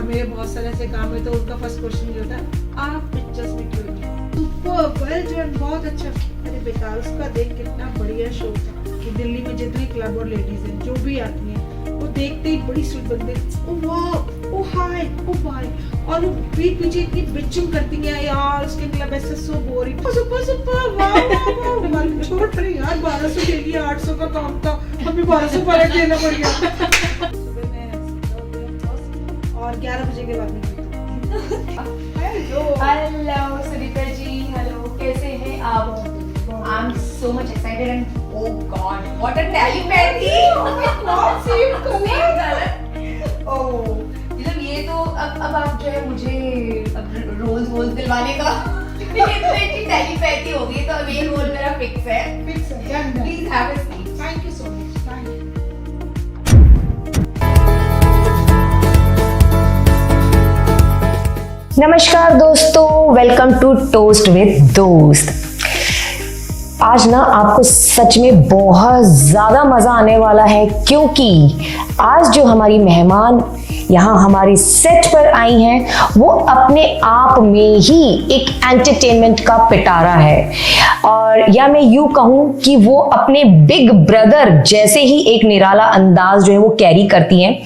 मेरे बहुत सारे ऐसे काम है तो उनका फर्स्ट क्वेश्चन ये होता है आप पिक्चर्स में क्यों नहीं? सुपर वेल डन, बहुत अच्छा। अरे बेकार, उसका देख कितना बढ़िया शो था कि दिल्ली में जितने क्लब और लेडीज हैं जो भी आती हैं वो देखते ही बड़ी स्वीट बनते, ओ वाह, ओ हाय, ओ बाय, और वो बीच पीछे इतनी बिचिंग करती हैं यार, उसके क्लब ऐसे सो बोरिंग, सुपर सुपर, वाह वाह वाह, हमारे छोड़ रही यार, 1200 ले लिया, 800 का काम था, हमें 1200 पर देना पड़ गया। सुबह मैं और 11 बजे के बाद में हेलो सुनीता जी, हेलो, कैसे हैं आप? I am so much excited and oh god, what a telepathy! ओह, मतलब ये तो अब आप जो है मुझे अब रोल्स दिलवाने का ये तो इतनी telepathy हो गई, तो अब ये रोल मेरा फिक्स है। Please have a seat. Thank you so much, thank you. नमस्कार दोस्तों, वेलकम टू टोस्ट विद दोस्त। आज ना आपको सच में बहुत ज़्यादा मज़ा आने वाला है, क्योंकि आज जो हमारी मेहमान यहाँ हमारी सेट पर आई हैं वो अपने आप में ही एक एंटरटेनमेंट का पिटारा है, और या मैं यूँ कहूँ कि वो अपने बिग ब्रदर जैसे ही एक निराला अंदाज जो है वो कैरी करती हैं।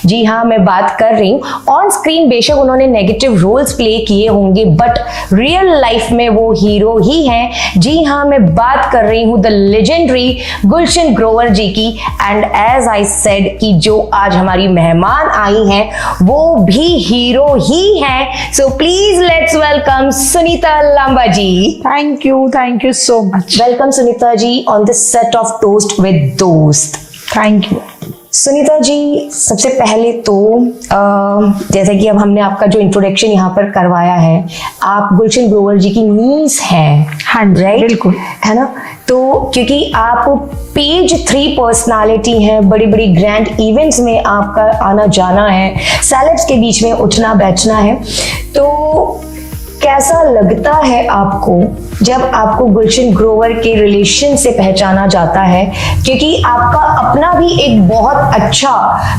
जी हाँ, मैं बात कर रही हूँ, ऑन स्क्रीन बेशक उन्होंने नेगेटिव रोल्स प्ले किए होंगे, बट रियल लाइफ में वो हीरो ही हैं। जी हाँ, मैं बात कर रही हूँ द लेजेंडरी गुलशन ग्रोवर जी की। एंड एज आई सेड कि जो आज हमारी मेहमान आई हैं वो भी हीरो ही हैं। So please let's welcome Sunita Lamba ji. Thank you so much. Welcome Sunita ji on the set of toast with Dost. Thank you. Sunita ji, सबसे पहले तो जैसे कि अब हमने आपका जो इंट्रोडक्शन यहाँ पर करवाया है, आप गुलशन ग्रोवर जी की नीस हैं। हाँ जी, राइट, बिल्कुल, है ना। तो क्योंकि आप पेज 3 पर्सनालिटी हैं, बड़ी बड़ी ग्रैंड इवेंट्स में आपका आना जाना है, सेलेब्स के बीच में उठना बैठना है, तो कैसा लगता है आपको जब आपको गुलशन ग्रोवर के रिलेशन से पहचाना जाता है? क्योंकि आपका अपना भी एक बहुत अच्छा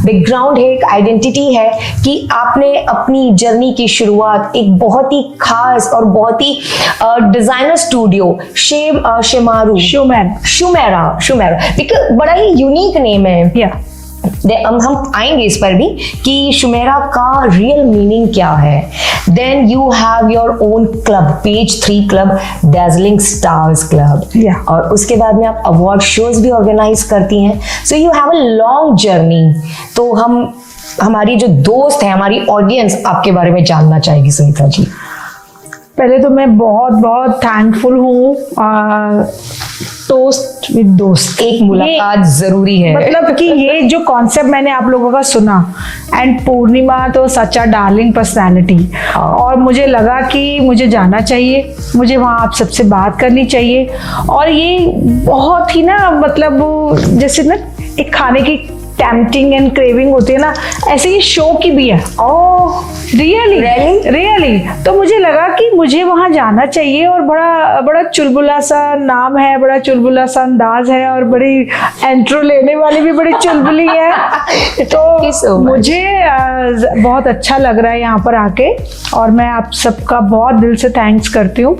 बैकग्राउंड है, एक आइडेंटिटी है कि आपने अपनी जर्नी की शुरुआत एक बहुत ही खास और बहुत ही डिजाइनर स्टूडियो शुमेरा, बिकॉज बड़ा ही यूनिक नेम है। हम आएंगे इस पर भी कि शुमेरा का रियल मीनिंग क्या है। Then you have your own club, page 3 club, dazzling stars club, और उसके बाद में आप अवार्ड शोज भी ऑर्गेनाइज करती हैं। So you have a long journey. तो हमारी जो दोस्त है, हमारी ऑडियंस आपके बारे में जानना चाहेगी सुनीता जी। पहले तो मैं बहुत बहुत थैंकफुल हूँ टोस्ट विद दोस्त, एक मुलाकात जरूरी है। मतलब कि ये जो कॉन्सेप्ट मैंने आप लोगों का सुना, एंड पूर्णिमा तो सच्चा डार्लिंग पर्सनालिटी, और मुझे लगा कि मुझे जाना चाहिए, मुझे वहाँ आप सबसे बात करनी चाहिए। और ये बहुत ही ना, मतलब जैसे ना एक खाने की टेम्पटिंग एंड क्रेविंग होती है ना, ऐसे ही शो की भी है। ओह रियली तो मुझे लगा कि मुझे वहां जाना चाहिए, और बड़ा चुलबुला सा नाम है, बड़ा चुलबुला सा अंदाज है, और बड़ी एंट्रो लेने वाली भी बड़ी चुलबुली है। तो मुझे बहुत अच्छा लग रहा है यहाँ पर आके, और मैं आप सबका बहुत दिल से थैंक्स करती हूँ।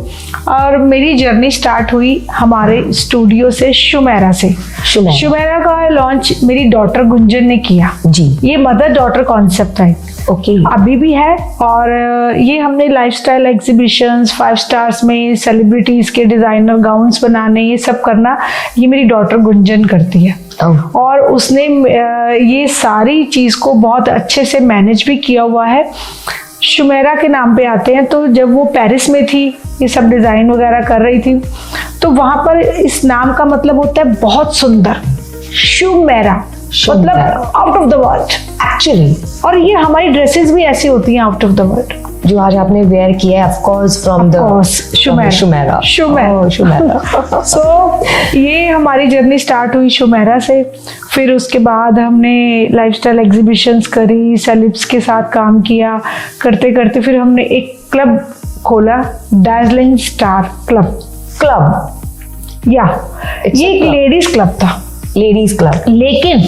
और मेरी जर्नी स्टार्ट हुई हमारे स्टूडियो से, शुमेरा से। शुमेरा का लॉन्च मेरी डॉटर गुंजन ने किया जी। ये मदर डॉटर कॉन्सेप्ट है, अभी भी है। और ये हमने लाइफस्टाइल एग्जीबिशंस, 5 स्टार्स में सेलिब्रिटीज के डिजाइनर गाउन्स बनाने, ये सब करना ये मेरी डॉटर गुंजन करती है। और उसने ये सारी चीज को बहुत अच्छे से मैनेज भी किया हुआ है। शुमेरा के नाम पे आते हैं, तो जब वो पेरिस में थी, ये सब डिजाइन वगैरह कर रही थी, तो वहां पर इस नाम का मतलब होता है बहुत सुंदर, शुमेरा मतलब out of the world actually. और ये हमारी ड्रेसेस भी ऐसी होती हैं, आउट ऑफ द वर्ल्ड, जो आज आपने वेयर किया है, ऑफ कोर्स फ्रॉम द शुमेरा। सो ये हमारी जर्नी स्टार्ट हुई शुमेरा से। फिर उसके बाद हमने लाइफस्टाइल एग्जीबिशंस करी, सेलिब्स के साथ काम किया, करते करते फिर हमने एक क्लब खोला, डैजलिंग स्टार क्लब। ये एक लेडीज क्लब था, लेडीज क्लब। लेकिन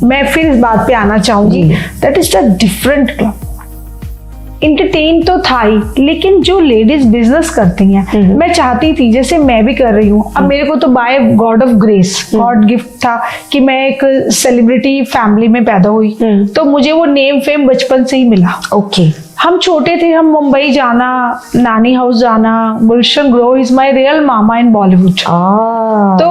मैं फिर इस बात पे आना चाहूंगी, that is the different club. Entertain तो था ही, लेकिन जो लेडीज बिजनेस करती हैं, मैं चाहती थी जैसे मैं भी कर रही हूँ, अब मेरे को तो by God of grace, God gift था कि मैं एक सेलिब्रिटी फैमिली में पैदा हुई, तो मुझे वो नेम फेम बचपन से ही मिला। ओके। हम छोटे थे, हम मुंबई जाना, नानी हाउस जाना, गुलशन ग्रो इज माय रियल मामा इन बॉलीवुड। तो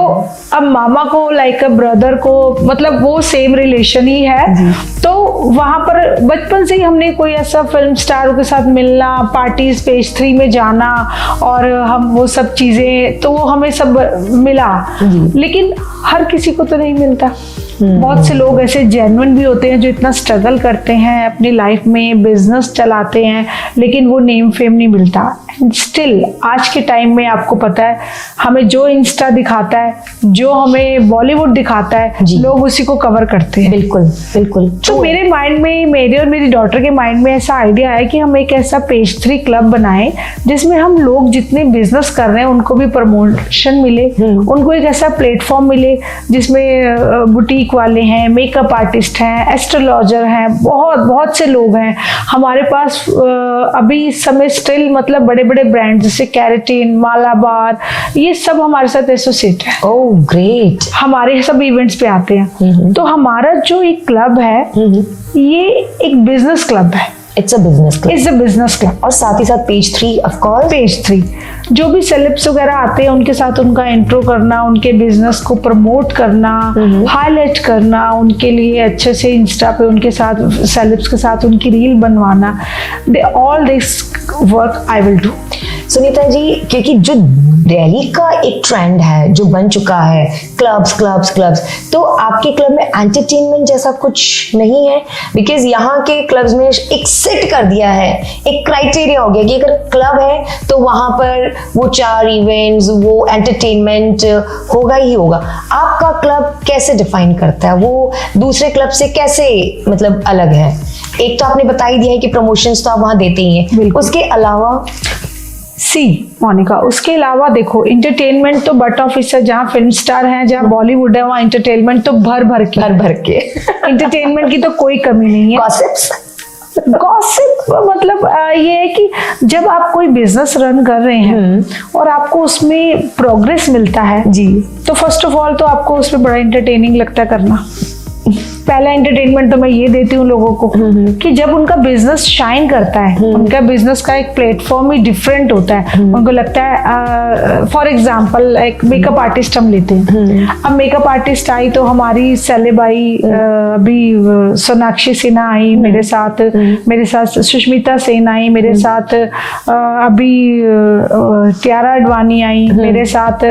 अब मामा को लाइक अ ब्रदर को, मतलब वो सेम रिलेशन ही है, तो वहां पर बचपन से ही हमने कोई ऐसा फिल्म स्टारों के साथ मिलना, पार्टीज पेज 3 में जाना, और हम वो सब चीजें, तो वो हमें सब मिला, लेकिन हर किसी को तो नहीं मिलता। बहुत से लोग ऐसे जेन्युइन भी होते हैं जो इतना स्ट्रगल करते हैं अपनी लाइफ में, बिजनेस चलाते हैं, लेकिन वो नेम फेम नहीं मिलता। स्टिल आज के टाइम में आपको पता है, हमें जो इंस्टा दिखाता है, जो हमें बॉलीवुड दिखाता है, लोग उसी को कवर करते हैं। बिल्कुल बिल्कुल। तो मेरे माइंड में, मेरे और मेरी डॉटर के माइंड में ऐसा आइडिया है कि हम एक ऐसा पेज 3 क्लब बनाएं जिसमें हम लोग जितने बिजनेस कर रहे हैं उनको भी प्रमोशन मिले, उनको एक ऐसा प्लेटफॉर्म मिले जिसमें बुटीक वाले हैं, मेकअप आर्टिस्ट हैं, एस्ट्रोलॉजर हैं, बहुत बहुत से लोग हैं हमारे पास। अभी इस समय स्टिल मतलब बड़े बड़े ब्रांड जैसे कैरेटिन, मालाबार, ये सब हमारे साथ एसोसिएट है। Oh great. हमारे सब इवेंट्स पे आते हैं। तो हमारा जो एक क्लब है, ये एक बिजनेस क्लब है। It's a business club. It's a business club. और साथ ही साथ पेज 3 ऑफ कोर्स। पेज 3 जो भी सेलेब्स वगैरह आते हैं उनके साथ उनका इंट्रो करना, उनके बिजनेस को प्रमोट करना, हाईलाइट करना, उनके लिए अच्छे से इंस्टा पे उनके साथ सेलेब्स के साथ उनकी रील बनवाना, all this work I will do. Sunita ji, क्योंकि जो दिल्ली का एक ट्रेंड है जो बन चुका है, क्लब्स क्लब्स क्लब्स, तो आपके क्लब में एंटरटेनमेंट जैसा कुछ नहीं है? बिकॉज यहाँ के क्लब्स में एक सेट कर दिया है, एक क्राइटेरिया हो गया कि अगर क्लब है तो वहां पर वो 4 इवेंट्स, वो एंटरटेनमेंट होगा ही होगा। आपका क्लब कैसे डिफाइन करता है? वो दूसरे क्लब से कैसे मतलब अलग है? एक तो आपने बता ही दिया है कि प्रमोशंस तो आप वहां देते ही हैं, उसके अलावा मोनिका, उसके अलावा देखो, इंटरटेनमेंट तो बट ऑफ इस है। जहाँ फिल्म स्टार हैं, जहाँ बॉलीवुड है, वहाँ इंटरटेनमेंट तो भर भर के इंटरटेनमेंट की तो कोई कमी नहीं है। गॉसिप मतलब ये है कि जब आप कोई बिजनेस रन कर रहे हैं और आपको उसमें प्रोग्रेस मिलता है जी, तो फर्स्ट ऑफ ऑल तो आपको उसमें बड़ा इंटरटेनिंग लगता है करना। पहला एंटरटेनमेंट तो मैं ये देती हूँ लोगों को कि जब उनका बिजनेस शाइन करता है, उनका बिजनेस का एक प्लेटफॉर्म ही डिफरेंट होता है, उनको लगता है, फॉर एग्जांपल एक मेकअप आर्टिस्ट हम लेते हैं। अब मेकअप आर्टिस्ट आई तो हमारी सेलेब आई, अभी सोनाक्षी सिन्हा आई मेरे साथ सुष्मिता सेन आई मेरे साथ, अभी त्यारा अडवाणी आई मेरे साथ,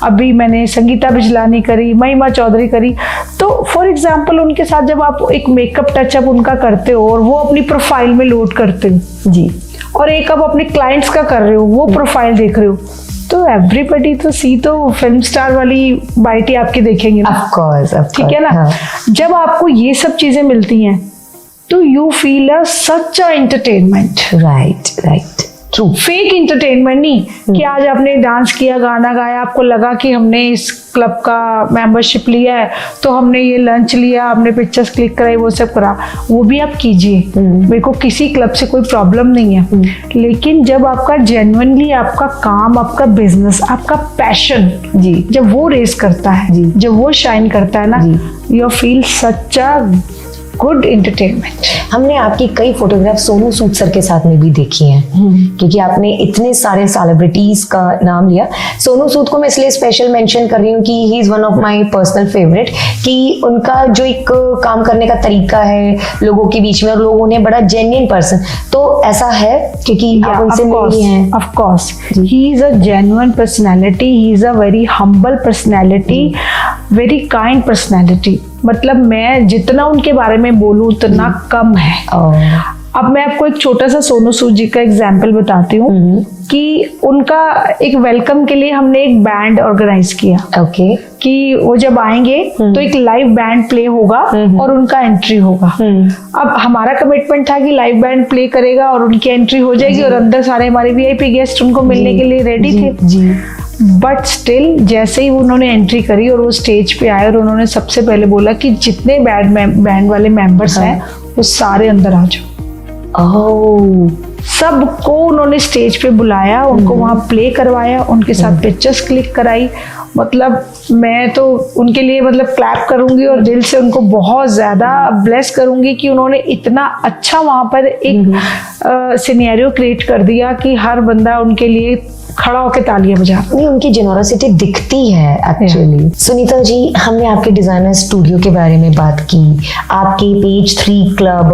अभी मैंने संगीता बिजलानी करी, महिमा चौधरी करी। तो फॉर एग्जाम्पल उनके साथ जब आप एक मेकअप टचअप उनका करते हो और वो अपनी प्रोफाइल में लोड करते हो जी, और एक आप अपने क्लाइंट्स का कर रहे हो, वो प्रोफाइल देख रहे हो, तो एवरीबडी तो फिल्म स्टार वाली बाइटी आपकी देखेंगे ना। ऑफ कोर्स, ठीक है ना। हाँ। जब आपको ये सब चीजें मिलती हैं तो you feel such a entertainment. Right. True. Fake entertainment नहीं कि आज आपने डांस किया, गाना गाया, आपको लगा कि हमने इस क्लब का मेंबरशिप लिया है तो हमने ये लंच लिया, हमने पिक्चर्स क्लिक कराई, वो सब करा, वो भी आप कीजिए, मेरे को किसी क्लब से कोई प्रॉब्लम नहीं है। लेकिन जब आपका जेन्युइनली आपका काम, आपका बिजनेस, आपका पैशन जी, जब वो रेस करता है जी, जब वो शाइन करता है ना, you feel such a good entertainment. हमने आपकी कई फोटोग्राफ सोनू सूद सर के साथ में भी देखी हैं, क्योंकि आपने इतने सारे सेलिब्रिटीज का नाम लिया। सोनू सूद को मैं इसलिए स्पेशल मेंशन कर रही हूँ कि he is one of my personal favourite, कि उनका जो एक काम करने का तरीका है लोगों के बीच में, और लोग उन्हें बड़ा जेन्युइन पर्सन, तो ऐसा है क्योंकि आप उनसे मिली हैं। Of course, he is a genuine personality, he is a very humble personality, very kind personality. मतलब मैं जितना उनके बारे में बोलूं उतना कम है। अब मैं आपको एक छोटा सा सोनू सूद जी का एग्जाम्पल बताती हूँ कि उनका एक वेलकम के लिए हमने एक बैंड ऑर्गेनाइज किया। ओके। कि वो जब आएंगे तो एक लाइव बैंड प्ले होगा और उनका एंट्री होगा। अब हमारा कमिटमेंट था कि लाइव बैंड प्ले करेगा और उनकी एंट्री हो जाएगी और अंदर सारे हमारे वीआईपी गेस्ट उनको मिलने के लिए रेडी थे जी। बट स्टिल जैसे ही उन्होंने एंट्री करी और वो स्टेज पे आए और उन्होंने सबसे पहले बोला कि जितने बैंड वाले मेंबर्स हैं वो सारे अंदर आ जाओ। सबको उन्होंने स्टेज पे बुलाया, उनको वहाँ प्ले करवाया, उनके साथ पिक्चर्स क्लिक कराई। मतलब मैं तो उनके लिए मतलब क्लैप करूंगी और दिल से उनको बहुत ज़्यादा ब्लेस करूंगी कि उन्होंने इतना अच्छा वहाँ पर एक सिनेरियो क्रिएट कर दिया कि हर बंदा उनके लिए खड़ा होकर तालियां बजा। नहीं, उनकी जेनोसिटी दिखती है एक्चुअली। सुनीता जी, हमने आपके डिजाइनर स्टूडियो के बारे में बात की, आपके पेज 3 क्लब,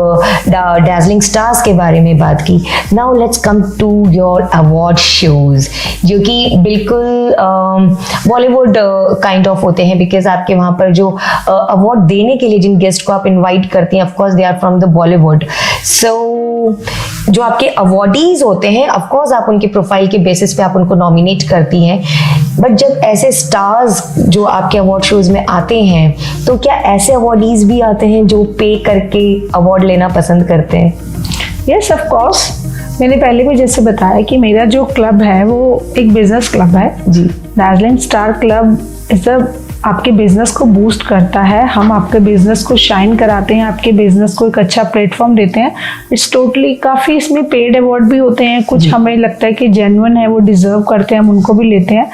डैज़लिंग स्टार्स के बारे में बात की। Now let's come to your award shows, जो कि बिल्कुल बॉलीवुड काइंड ऑफ होते हैं, बिकॉज आपके वहाँ पर जो अवार्ड देने के लिए जिन गेस्ट को आप इन्वाइट करती हैं, of course they are from the Bollywood. So जो आपके अवार्डीज होते हैं, ऑफकोर्स आप उनके प्रोफाइल के बेसिस पे आप उनको नॉमिनेट करती हैं, बट जब ऐसे स्टार्स जो आपके अवार्ड शोज में आते हैं, तो क्या ऐसे अवार्डीज भी आते हैं जो पे करके अवार्ड लेना पसंद करते हैं? Yes, of course. मैंने पहले भी जैसे बताया कि मेरा जो क्लब है वो एक बिजनेस क्लब है जी। डैज़लिंग स्टार क्लब इज आपके बिजनेस को बूस्ट करता है। हम आपके बिजनेस को शाइन कराते हैं, आपके बिजनेस को एक अच्छा प्लेटफॉर्म देते हैं। इट्स टोटली काफ़ी इसमें पेड अवार्ड भी होते हैं, कुछ हमें लगता है कि जेन्युइन है, वो डिजर्व करते हैं, हम उनको भी लेते हैं,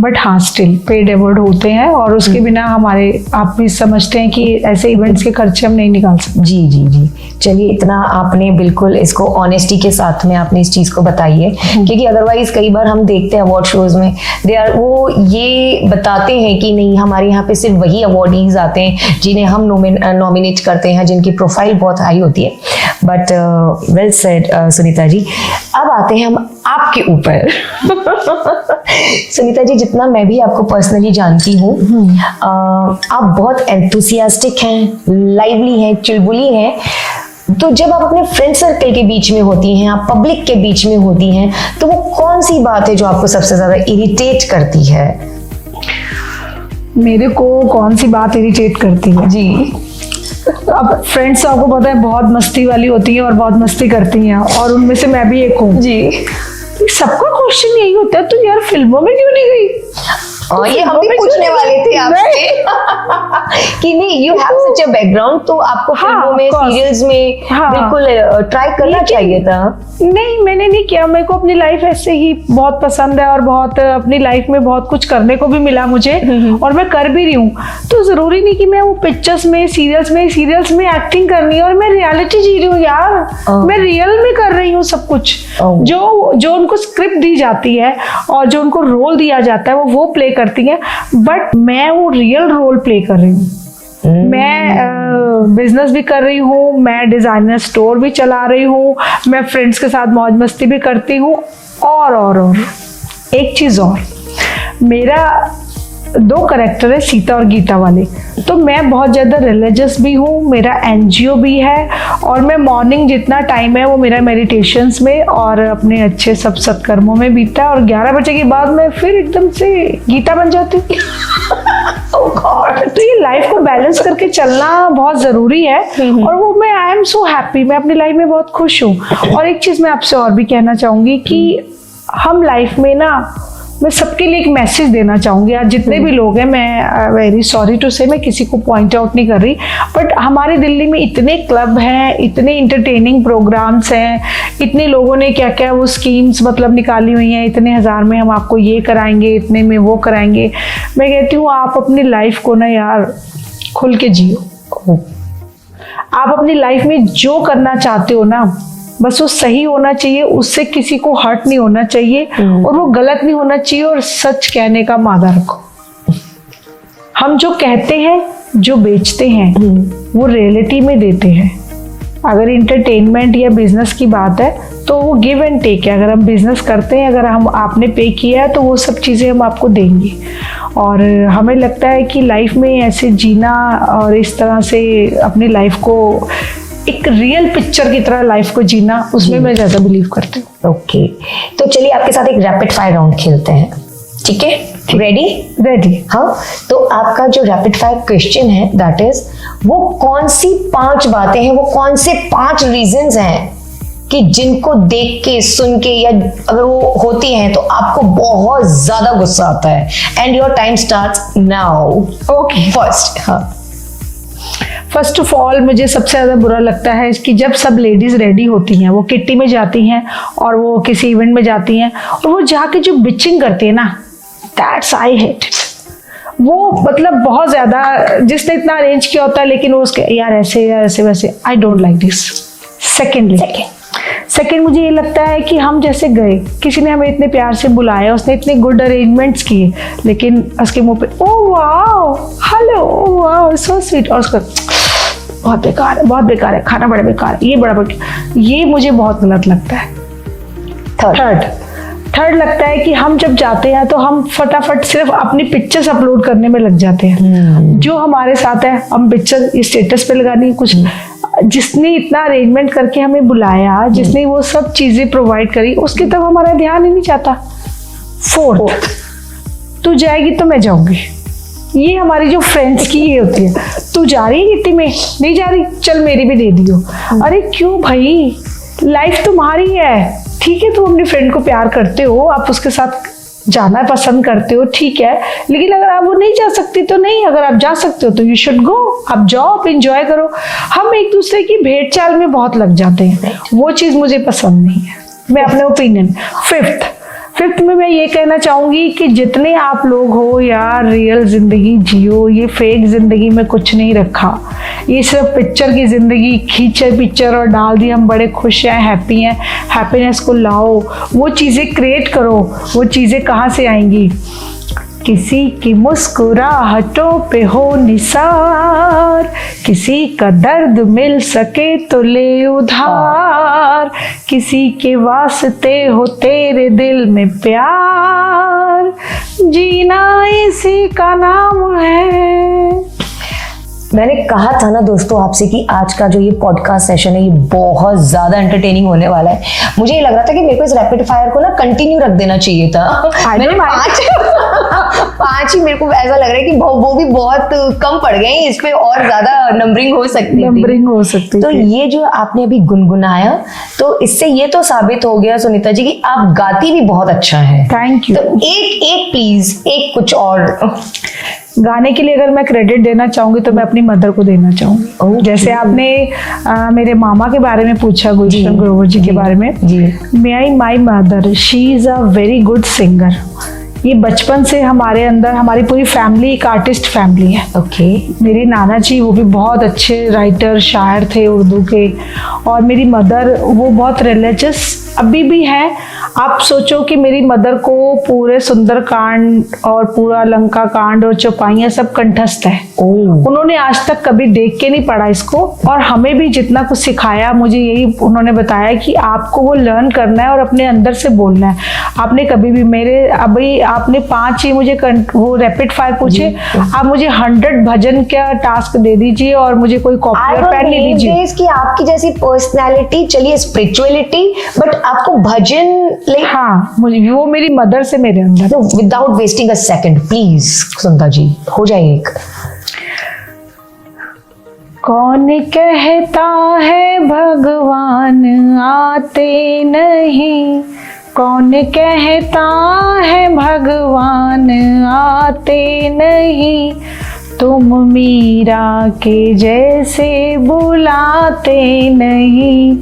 बट हाँ स्टिल पेड अवार्ड होते हैं और उसके बिना हमारे, आप भी समझते हैं कि ऐसे इवेंट्स के खर्चे हम नहीं निकाल सकते। जी जी जी, चलिए, इतना आपने बिल्कुल इसको ऑनेस्टी के साथ में आपने इस चीज़ को बताई है, क्योंकि अदरवाइज कई बार हम देखते हैं अवार्ड शोज में वो ये बताते हैं कि नहीं, हमारे यहाँ पे सिर्फ वही अवार्डीज आते हैं जिन्हें हम नॉमिनेट करते हैं, जिनकी प्रोफाइल बहुत हाई होती है। But well said Sunita ji. अब आते हैं हम आपके ऊपर। सुनीता जी, जितना मैं भी आपको पर्सनली जानती हूँ, आप बहुत एंथुसियास्टिक हैं, लाइवली हैं, चुलबुली हैं। तो जब आप अपने फ्रेंड सर्कल के बीच में होती हैं, आप पब्लिक के बीच में होती हैं, तो वो कौन सी बात है जो आपको सबसे ज्यादा इरिटेट करती है? मेरे को कौन सी बात इरिटेट करती है जी? अब फ्रेंड्स आपको पता है बहुत मस्ती वाली होती हैं और बहुत मस्ती करती हैं, और उनमें से मैं भी एक हूँ जी। सबका क्वेश्चन यही होता है, तू यार फिल्मों में क्यों नहीं गई? और ये हम भी पूछने वाले थे आपसे कि नहीं, you have such a background, तो आपको फिल्मों में, सीरियल्स में बिल्कुल ट्राई करना चाहिए था। नहीं, मैंने नहीं किया। मेरे को अपनी लाइफ ऐसे ही बहुत पसंद है और बहुत अपनी लाइफ में बहुत कुछ करने को भी मिला मुझे, और मैं कर भी रही हूँ। तो जरूरी नहीं कि मैं वो पिक्चर्स में, सीरियल्स में एक्टिंग करनी है, और मैं रियलिटी जी रही हूँ यार। मैं रियल में कर रही हूँ सब कुछ। जो उनको स्क्रिप्ट दी जाती है और जो उनको रोल दिया जाता है वो प्ले करती है, बट मैं वो रियल रोल प्ले कर रही हूँ। मैं बिजनेस भी कर रही हूँ, मैं डिजाइनर स्टोर भी चला रही हूँ, मैं फ्रेंड्स के साथ मौज मस्ती भी करती हूँ, और एक चीज और, मेरा 2 कैरेक्टर है, सीता और गीता वाले। तो मैं बहुत ज़्यादा रिलीजियस भी हूँ, मेरा एनजीओ भी है, और मैं मॉर्निंग जितना टाइम है वो मेरा मेडिटेशंस में और अपने अच्छे सब सत्कर्मों में बीतता है, और 11 बजे के बाद मैं फिर एकदम से गीता बन जाती हूँ। तो ये लाइफ को बैलेंस करके चलना बहुत ज़रूरी है, और वो मैं आई एम सो हैप्पी, मैं अपनी लाइफ में बहुत खुश हूँ। और एक चीज़ मैं आपसे और भी कहना चाहूँगी कि हम लाइफ में ना, मैं सबके लिए एक मैसेज देना चाहूँगी। आज जितने भी लोग हैं, मैं वेरी सॉरी टू से, मैं किसी को पॉइंट आउट नहीं कर रही, बट हमारे दिल्ली में इतने क्लब हैं, इतने इंटरटेनिंग प्रोग्राम्स हैं, इतने लोगों ने क्या क्या वो स्कीम्स मतलब निकाली हुई हैं, इतने हज़ार में हम आपको ये कराएंगे, इतने में वो कराएंगे। मैं कहती हूँ आप अपनी लाइफ को ना यार खुल के जियो। आप अपनी लाइफ में जो करना चाहते हो ना, बस वो सही होना चाहिए, उससे किसी को हर्ट नहीं होना चाहिए, और वो गलत नहीं होना चाहिए, और सच कहने का मादा रखो। हम जो कहते हैं, जो बेचते हैं, वो रियलिटी में देते हैं। अगर इंटरटेनमेंट या बिजनेस की बात है तो वो गिव एंड टेक है। अगर हम बिजनेस करते हैं, अगर हम आपने पे किया है तो वो सब चीज़ें हम आपको देंगे। और हमें लगता है कि लाइफ में ऐसे जीना और इस तरह से अपनी लाइफ को एक रियल पिक्चर की तरह लाइफ को जीना, उसमें मैं ज़्यादा बिलीव करती हूँ। ओके, तो चलिए आपके साथ एक रैपिड फायर राउंड खेलते हैं, ठीक है? रेडी? रेडी। हाँ, तो आपका जो रैपिड फायर क्वेश्चन है, दैट इज, वो कौन सी 5 बातें हैं, वो कौन से 5 रीजंस हैं कि जिनको देख के, सुन के, या अगर वो होती हैं तो आपको बहुत ज्यादा गुस्सा आता है? And your time starts now. Okay, first. हाँ, फर्स्ट ऑफ ऑल मुझे सबसे ज़्यादा बुरा लगता है कि जब सब लेडीज़ रेडी होती हैं, वो किट्टी में जाती हैं और वो किसी इवेंट में जाती हैं और वो जाके जो बिचिंग करती है ना, दैट्स आई हेट। वो मतलब बहुत ज़्यादा, जिसने इतना अरेंज किया होता है लेकिन वो उसके यार ऐसे वैसे, I don't like this. Second मुझे ये लगता है कि हम जैसे गए, किसी ने हमें इतने प्यार से बुलाया, उसने इतने गुड अरेंजमेंट्स किए, लेकिन उसके मुंह पे oh wow hello wow so sweet, और उसका बहुत बेकार है, खाना बड़ा बेकार है, ये मुझे बहुत गलत लगता है। थर्ड लगता है कि हम जब जाते हैं तो हम फटाफट सिर्फ अपनी पिक्चर्स अपलोड करने में लग जाते हैं। जो हमारे साथ है हम पिक्चर स्टेटस पे लगानी, कुछ जिसने इतना अरेंजमेंट करके हमें बुलाया, जिसने वो सब चीजें प्रोवाइड करी, उसकी तरफ हमारा ध्यान ही नहीं जाता। फोर्थ, तू जाएगी तो मैं जाऊंगी, ये हमारी जो फ्रेंड्स की ये होती है। तू जा रही है किट्टी में, नहीं जा रही, चल मेरी भी दे दियो। अरे क्यों भाई, लाइफ तुम्हारी है, ठीक है, तुम अपनी फ्रेंड को प्यार करते हो, आप उसके साथ जाना पसंद करते हो, ठीक है, लेकिन अगर आप वो नहीं जा सकती तो नहीं, अगर आप जा सकते हो तो यू शुड गो, आप जाओ, आप इंजॉय करो। हम एक दूसरे की भेड़ चाल में बहुत लग जाते हैं, वो चीज़ मुझे पसंद नहीं है। मैं अपने ओपिनियन। फिफ्थ में मैं ये कहना चाहूँगी कि जितने आप लोग हो यार, रियल ज़िंदगी जियो, ये फेक ज़िंदगी में कुछ नहीं रखा। ये सिर्फ पिक्चर की ज़िंदगी, खींचे पिक्चर और डाल दी, हम बड़े खुश हैं, हैप्पी हैं। हैप्पीनेस को लाओ, वो चीज़ें क्रिएट करो। वो चीज़ें कहाँ से आएंगी? किसी की मुस्कुराहटों पे हो निसार, किसी का दर्द मिल सके तो ले उधार, किसी के वास्ते हो तेरे दिल में प्यार, जीना इसी का नाम है। मैंने कहा था ना दोस्तों आपसे कि आज का जो ये पॉडकास्ट सेशन है ये बहुत ज्यादा एंटरटेनिंग होने वाला है। मुझे ये लग रहा था कि मेरे को इस रैपिड फायर को ना कंटिन्यू रख देना चाहिए था। मैंने पांच ही मेरे को ऐसा लग रहा है कि वो भी बहुत कम पड़ गए, इस पे और ज्यादा नंबरिंग हो सकती तो ये जो आपने अभी गुनगुनाया, तो इससे ये तो साबित हो गया सुनीता जी कि आप गाती भी बहुत अच्छा है। Thank you. तो एक प्लीज एक कुछ और गाने के लिए अगर मैं क्रेडिट देना चाहूंगी तो मैं अपनी मदर को देना चाहूंगी। जैसे आपने मेरे मामा के बारे में पूछा, गुलशन ग्रोवर जी के बारे में, my mother, she is a very good singer. ये बचपन से हमारे अंदर, हमारी पूरी फैमिली एक आर्टिस्ट फैमिली है। ओके। मेरी नाना जी वो भी बहुत अच्छे राइटर, शायर थे उर्दू के, और मेरी मदर वो बहुत रिलीजियस अभी भी है। आप सोचो कि मेरी मदर को पूरे सुंदरकांड और पूरा लंका कांड और चौपाइयाँ सब कंठस्थ है। उन्होंने आज तक कभी देख के नहीं पढ़ा इसको, और हमें भी जितना कुछ सिखाया, मुझे यही उन्होंने बताया कि आपको वो लर्न करना है और अपने अंदर से बोलना है। आपने कभी भी अभी आपने 5 ही मुझे वो रैपिड फायर पूछे, आप मुझे 100 भजन का टास्क दे दीजिए और मुझे कोई कॉपीराइट पैन नहीं दीजिए। कि आपकी जैसी पर्सनैलिटी, चलिए स्पिरिचुअलिटी, बट आपको भजन हाँ, वो मेरी मदर से मेरे अंदर। Without wasting a second please Sunita ji, हो जाए एक। कौन कहता है भगवान आते नहीं, कौन कहता है भगवान आते नहीं, तुम मीरा के जैसे बुलाते नहीं,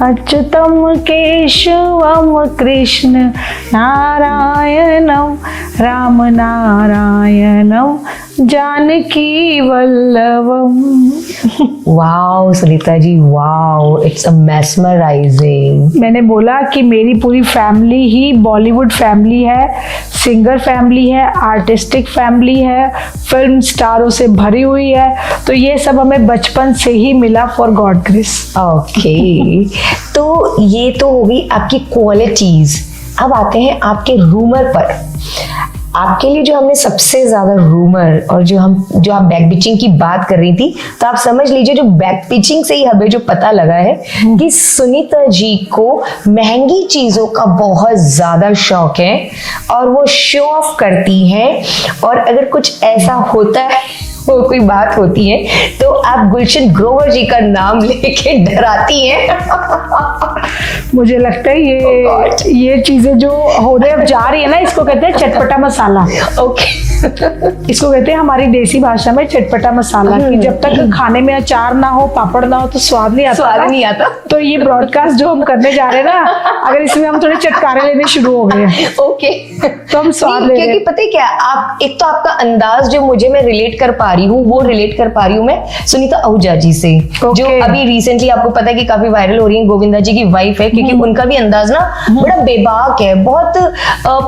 अच्युतम केशवम कृष्ण नारायणम राम नारायणम जानकी वल्लभम। Wow Sunita ji, wow, it's mesmerising. मैंने बोला कि मेरी पूरी फैमिली ही बॉलीवुड फैमिली है, सिंगर फैमिली है, आर्टिस्टिक फैमिली है, फिल्म स्टारों से भरी हुई है, तो ये सब हमें बचपन से ही मिला, फॉर गॉड ग्रेस। ओके। तो ये तो हो गई आपकी क्वालिटीज। अब आते हैं आपके रूमर पर। आपके लिए जो हमने सबसे ज्यादा रूमर और जो आप बैक पिचिंग की बात कर रही थी, तो आप समझ लीजिए जो बैक पिचिंग से ही हमें जो पता लगा है कि सुनीता जी को महंगी चीजों का बहुत ज्यादा शौक है और वो शो ऑफ करती हैं, और अगर कुछ ऐसा होता है, वो कोई बात होती है, तो आप गुलशन ग्रोवर जी का नाम लेके डराती हैं। मुझे लगता है ये चीजें जो होने अब जा रही है ना, इसको कहते हैं चटपटा मसाला। ओके। इसको कहते हैं हमारी देसी भाषा में चटपटा मसाला, कि जब तक खाने में अचार ना हो, पापड़ ना हो तो स्वाद नहीं आता। स्वाद नहीं आता। तो ये ब्रॉडकास्ट जो हम करने जा रहे हैं ना, अगर इसमें हम थोड़े चटकारे लेने शुरू हो गए हैं ओके तो हम स्वाद ले रहे क्योंकि हैं। पता है क्या, आप एक तो आपका अंदाज जो मुझे मैं रिलेट कर पा रही हूँ, वो रिलेट कर पा रही हूँ मैं सुनीता आहूजा जी से, जो अभी रिसेंटली आपको पता है कि काफी वायरल हो रही है, गोविंदा जी की वाइफ है, क्योंकि उनका भी अंदाज ना बड़ा बेबाक है, बहुत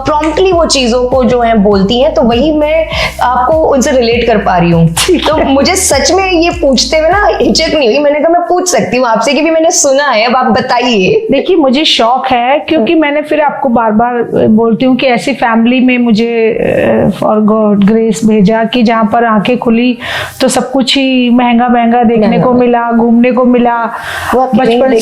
प्रॉम्प्टली वो चीजों को जो है बोलती हैं, तो वही मैं आपको उनसे रिलेट कर पा रही हूँ। तो मुझे सच में ये पूछते हुए ना हिचक नहीं हुई, मैंने कहा मैं पूछ सकती हूँ आपसे, कि भी मैंने सुना है, अब आप बताइए। देखिए मुझे शौक है, क्योंकि मैंने फिर आपको बार बार बोलती हूँ कि ऐसी फैमिली में मुझे फॉर गॉड ग्रेस भेजा कि जहाँ पर आंखें खुली तो सब कुछ ही महंगा महंगा देखने को मिला, घूमने को मिला। बचपन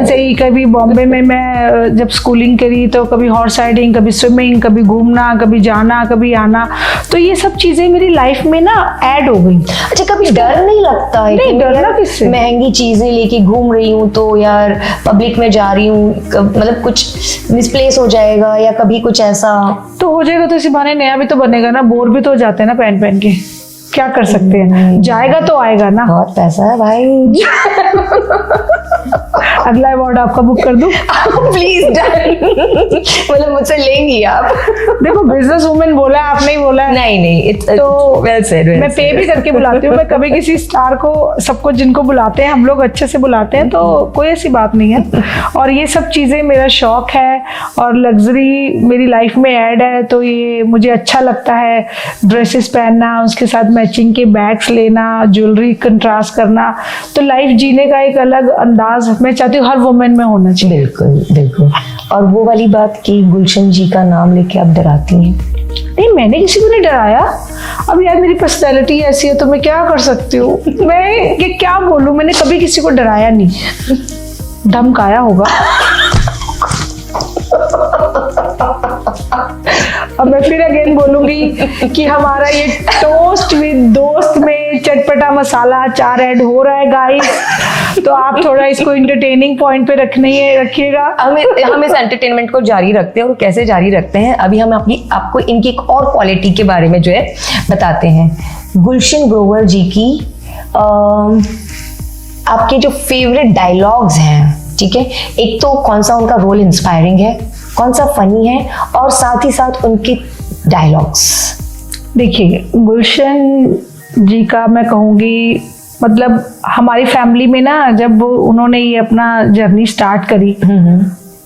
से ही कभी बॉम्बे में मैं जब स्कूलिंग करी तो कभी हॉर्स राइडिंग, कभी स्विमिंग, कभी घूमना, कभी जाना, कभी आना, तो ये सब चीजें मेरी लाइफ में ना ऐड हो गई। अच्छा, कभी डर नहीं लगता है? नहीं, डरना किससे? महंगी चीजें लेके घूम रही हूँ तो यार पब्लिक में जा रही हूँ, मतलब कुछ मिसप्लेस हो जाएगा या कभी कुछ ऐसा तो हो जाएगा, तो इसी बहाने नया भी तो बनेगा ना, बोर भी तो हो जाते हैं ना पहन पहन के, क्या कर सकते हैं, जाएगा तो आएगा ना। बहुत पैसा है भाई। अगला अवार्ड आपका बुक कर दूं? प्लीज मतलब मुझसे लेंगी आप? देखो बिजनेस वुमेन बोला है, आपने ही बोला है। नहीं तो well said, well मैं पे भी करके बुलाती हूँ। मैं कभी किसी स्टार को, सबको जिनको बुलाते हैं हम लोग अच्छे से बुलाते हैं, तो कोई ऐसी बात नहीं है। और ये सब चीजें मेरा शौक है और लग्जरी मेरी लाइफ में ऐड है, तो ये मुझे अच्छा लगता है। ड्रेसेस पहनना, उसके साथ मैचिंग के बैग्स लेना, ज्वेलरी कंट्रास्ट करना, तो लाइफ जीने का एक अलग अंदाज मैं चाहती हूँ हर वुमेन में होना चाहिए। बिल्कुल बिल्कुल। और वो वाली बात कि गुलशन जी का नाम लेके आप डराती हैं? नहीं, मैंने किसी को नहीं डराया। अब यार मेरी पर्सनैलिटी ऐसी है तो मैं क्या कर सकती हूँ, मैं ये क्या बोलूँ, मैंने कभी किसी को डराया नहीं, धमकाया होगा। अब मैं फिर अगेन बोलूंगी कि हमारा ये टोस्ट विद दोस्त में चटपटा मसाला अचार ऐड हो रहा है गाइस, तो आप थोड़ा इसको एंटरटेनिंग पॉइंट पे रखिएगा। हम इस एंटरटेनमेंट को जारी रखते हैं, और कैसे जारी रखते हैं अभी हम आपको इनकी एक और क्वालिटी के बारे में जो है बताते हैं। गुलशन ग्रोवर जी की आपके जो फेवरेट डायलॉग्स हैं, ठीक है, एक तो कौन सा उनका रोल इंस्पायरिंग है, कौन सा फनी है, और साथ ही साथ उनके डायलॉग्स। देखिए गुलशन जी का मैं कहूँगी, मतलब हमारी फैमिली में ना जब उन्होंने ये अपना जर्नी स्टार्ट करी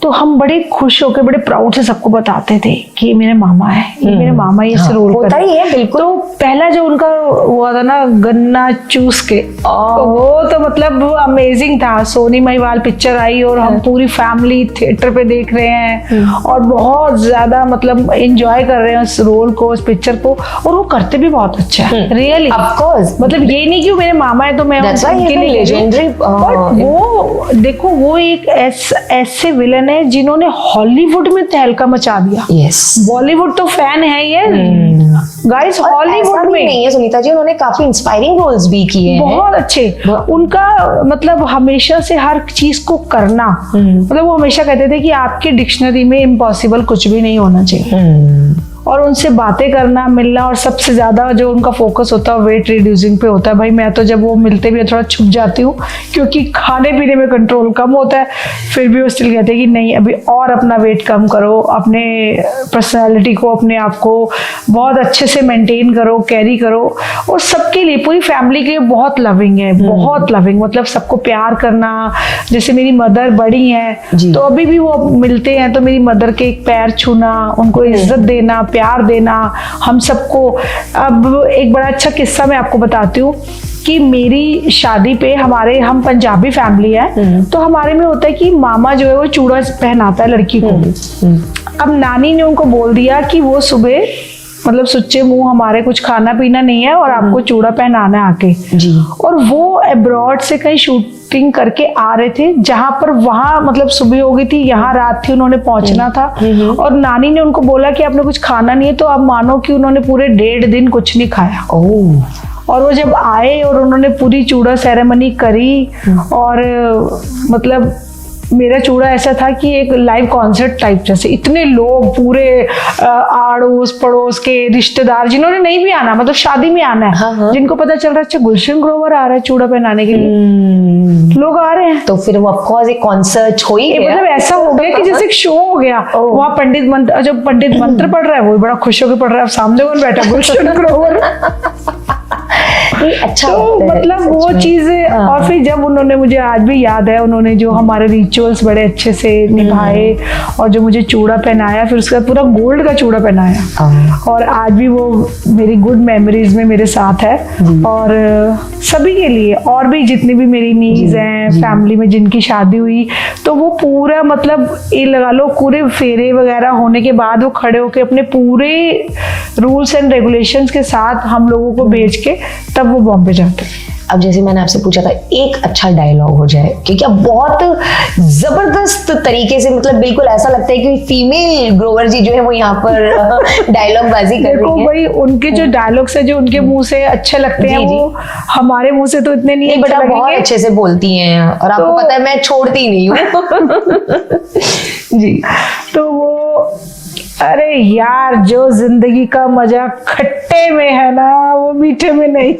तो हम बड़े खुश होकर बड़े प्राउड से सबको बताते थे कि ये मेरे मामा है, ये मेरे मामा ये ऐसे रोल होता ही है बिल्कुल। तो पहला जो उनका हुआ था ना गन्ना चूस के, तो वो तो मतलब अमेजिंग था। सोनी महिवाल पिक्चर आई और हम पूरी फैमिली थिएटर पे देख रहे हैं और बहुत ज्यादा मतलब एंजॉय कर रहे हैं उस रोल को, उस पिक्चर को, और वो करते भी बहुत अच्छा है रियली। ऑफ कोर्स, मतलब ये नहीं कि मेरे मामा है तो मैं उनके लिए लेजेंडरी। बट वो देखो, वो एक ऐसे विलन है जिन्होंने हॉलीवुड में तहलका मचा दिया। यस, बॉलीवुड तो फैन है ये गाइस, हॉलीवुड में नहीं है सुनीता जी, उन्होंने काफी इंस्पायरिंग रोल्स भी किए हैं, बहुत अच्छे। उनका मतलब हमेशा से हर चीज को करना, मतलब वो हमेशा कहते थे कि आपकी डिक्शनरी में इम्पॉसिबल कुछ भी नहीं होना चाहिए। और उनसे बातें करना, मिलना, और सबसे ज्यादा जो उनका फोकस होता है वेट रिड्यूसिंग पे होता है। भाई मैं तो जब वो मिलते भी थोड़ा छुप जाती हूँ क्योंकि खाने पीने में कंट्रोल कम होता है, फिर भी वो स्टिल कहते हैं कि नहीं अभी और अपना वेट कम करो, अपने पर्सनैलिटी को, अपने आप को बहुत अच्छे से मेंटेन करो, कैरी करो। और सबके लिए, पूरी फैमिली के लिए बहुत लविंग है, बहुत लविंग, मतलब सबको प्यार करना। जैसे मेरी मदर बड़ी हैं तो अभी भी वो मिलते हैं तो मेरी मदर के एक पैर छूना, उनको इज्जत देना, प्यार देना हम सबको। अब एक बड़ा अच्छा किस्सा मैं आपको बताती हूँ कि मेरी शादी पे हम पंजाबी फैमिली है, तो हमारे में होता है कि मामा जो है वो चूड़ा पहनाता है लड़की को। अब नानी ने उनको बोल दिया कि वो सुबह मतलब सुच्चे मुंह हमारे कुछ खाना पीना नहीं है और आपको चूड़ा पहनाना है आके जी। और वो अब्रॉड से कहीं शूटिंग करके आ रहे थे, जहां पर वहां मतलब सुबह हो गई थी, यहाँ रात थी, उन्होंने पहुंचना था। और नानी ने उनको बोला कि आपने कुछ खाना नहीं है, तो आप मानो कि उन्होंने पूरे 1.5 दिन कुछ नहीं खाया। और वो जब आए और उन्होंने पूरी चूड़ा सेरेमनी करी और मतलब मेरा चूड़ा ऐसा था कि एक लाइव कॉन्सर्ट टाइप, जैसे इतने लोग पूरे आड़ोस पड़ोस के रिश्तेदार जिन्होंने नहीं भी आना, मतलब शादी में आना है, हाँ। जिनको पता चल रहा है अच्छा गुलशन ग्रोवर आ रहा है चूड़ा पहनाने के लिए, लोग आ रहे हैं। तो फिर वो ऑफकोर्स एक कॉन्सर्ट हो ही गया। मतलब ऐसा हो गया कि जैसे एक शो हो गया। वहाँ जब पंडित मंत्र पढ़ रहा है वो बड़ा खुश होकर पढ़ रहा है, अब सामने कौन बैठा, गुलशन ग्रोवर। अच्छा तो मतलब वो चीज, और फिर जब उन्होंने, मुझे आज भी याद है, उन्होंने जो हमारे रिचुअल्स बड़े अच्छे से निभाए और जो मुझे चूड़ा पहनाया, फिर उसके बाद पूरा गोल्ड का चूड़ा पहनाया, और आज भी वो मेरी गुड मेमोरीज में मेरे साथ है। और सभी के लिए, और भी जितनी भी मेरी नीज हैं फैमिली में जिनकी शादी हुई, तो वो पूरा मतलब ये लगा लो पूरे फेरे वगैरह होने के बाद वो खड़े होके अपने पूरे रूल्स एंड रेगुलेशंस के साथ हम लोगों को भेज के तब वो बॉम्बे जाते हैं। अब जैसे मैंने आपसे पूछा था एक अच्छा डायलॉग हो जाए, क्योंकि अब बहुत जबरदस्त तरीके से, मतलब बिल्कुल ऐसा लगता है कि फीमेल ग्रोवर जी जो है वो यहाँ पर डायलॉग बाजी कर रही है। भाई उनके जो डायलॉग्स है जो उनके मुंह से अच्छे लगते हैं, वो हमारे मुंह से तो इतने नहीं बट आप बहुत अच्छे से बोलती हैं, और आपको पता है मैं छोड़ती नहीं हूँ। जी। तो वो, अरे यार जो जिंदगी का मजा खट्टे में है ना वो मीठे में नहीं।